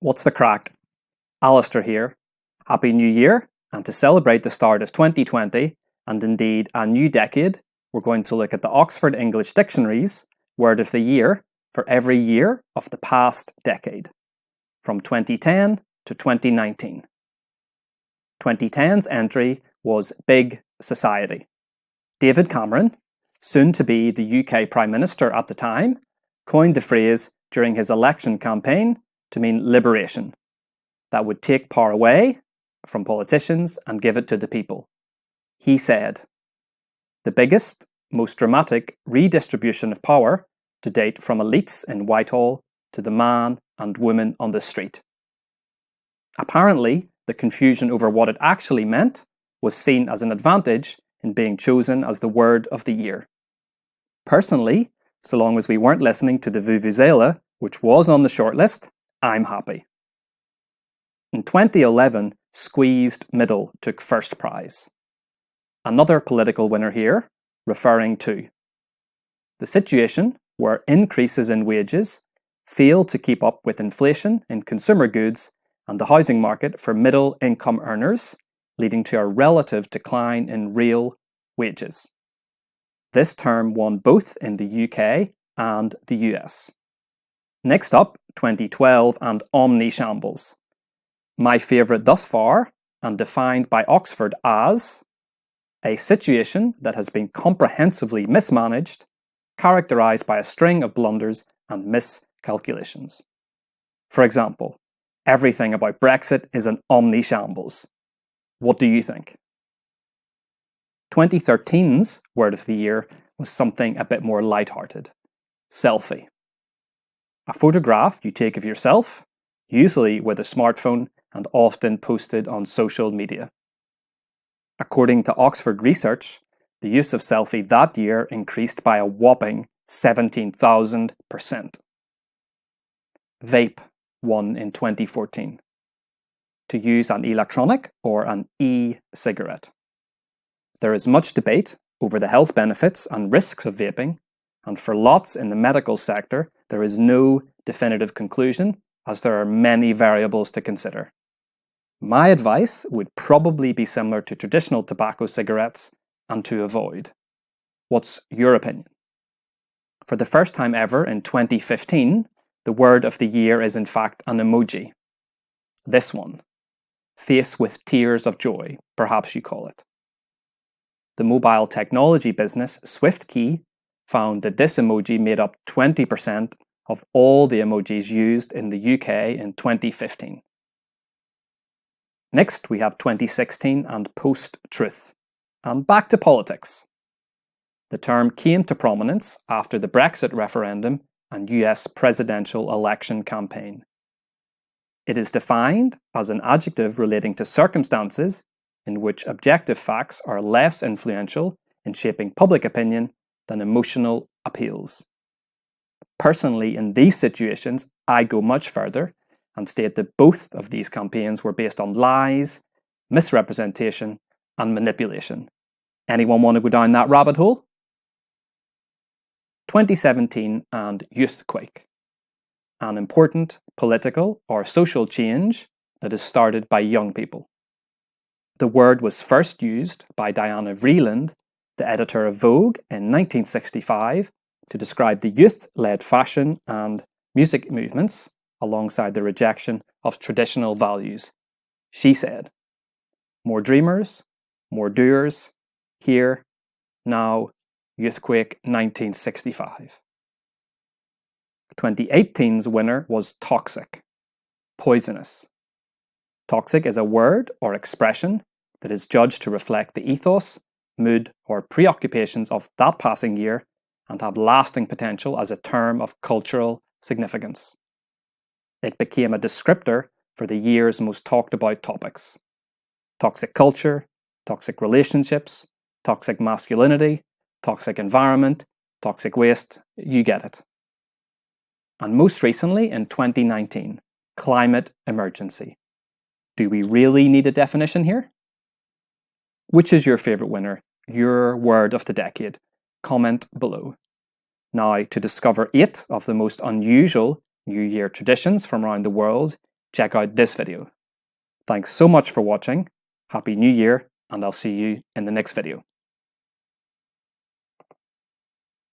What's the crack? Alistair here. Happy New Year, and to celebrate the start of 2020, and indeed a new decade, we're going to look at the Oxford English Dictionary's Word of the Year for every year of the past decade, from 2010 to 2019. 2010's entry was Big Society. David Cameron, soon to be the UK Prime Minister at the time, coined the phrase during his election campaign to mean liberation, that would take power away from politicians and give it to the people. He said, "The biggest, most dramatic redistribution of power to date from elites in Whitehall to the man and woman on the street." Apparently, the confusion over what it actually meant was seen as an advantage in being chosen as the word of the year. Personally, so long as we weren't listening to the Vuvuzela, which was on the shortlist, I'm happy. In 2011, Squeezed Middle took first prize. Another political winner here, referring to the situation where increases in wages fail to keep up with inflation in consumer goods and the housing market for middle income earners, leading to a relative decline in real wages. This term won both in the UK and the US. Next up, 2012 and Omnishambles. My favourite thus far, and defined by Oxford as a situation that has been comprehensively mismanaged, characterised by a string of blunders and miscalculations. For example, everything about Brexit is an omnishambles. What do you think? 2013's word of the year was something a bit more light-hearted. Selfie. A photograph you take of yourself, usually with a smartphone and often posted on social media. According to Oxford research, the use of selfie that year increased by a whopping 17,000%. Vape won in 2014. To use an electronic or an e-cigarette. There is much debate over the health benefits and risks of vaping, and for lots in the medical sector, there is no definitive conclusion as there are many variables to consider. My advice would probably be similar to traditional tobacco cigarettes and to avoid. What's your opinion? For the first time ever in 2015, the word of the year is in fact an emoji. This one. Face with tears of joy, perhaps you call it. The mobile technology business SwiftKey found that this emoji made up 20% of all the emojis used in the UK in 2015. Next, we have 2016 and post-truth. And back to politics. The term came to prominence after the Brexit referendum and US presidential election campaign. It is defined as an adjective relating to circumstances in which objective facts are less influential in shaping public opinion than emotional appeals. Personally, in these situations, I go much further and state that both of these campaigns were based on lies, misrepresentation, and manipulation. Anyone want to go down that rabbit hole? 2017 and Youthquake. An important political or social change that is started by young people. The word was first used by Diana Vreeland, the editor of Vogue, in 1965 to describe the youth-led fashion and music movements alongside the rejection of traditional values. She said, "More dreamers, more doers, here, now, Youthquake 1965. 2018's winner was toxic, poisonous. Toxic is a word or expression that is judged to reflect the ethos, mood, or preoccupations of that passing year and have lasting potential as a term of cultural significance. It became a descriptor for the year's most talked about topics. Toxic culture, toxic relationships, toxic masculinity, toxic environment, toxic waste, you get it. And most recently in 2019, climate emergency. Do we really need a definition here? Which is your favourite winner? Your word of the decade? Comment below. Now, to discover 8 of the most unusual New Year traditions from around the world, check out this video. Thanks so much for watching, Happy New Year, and I'll see you in the next video.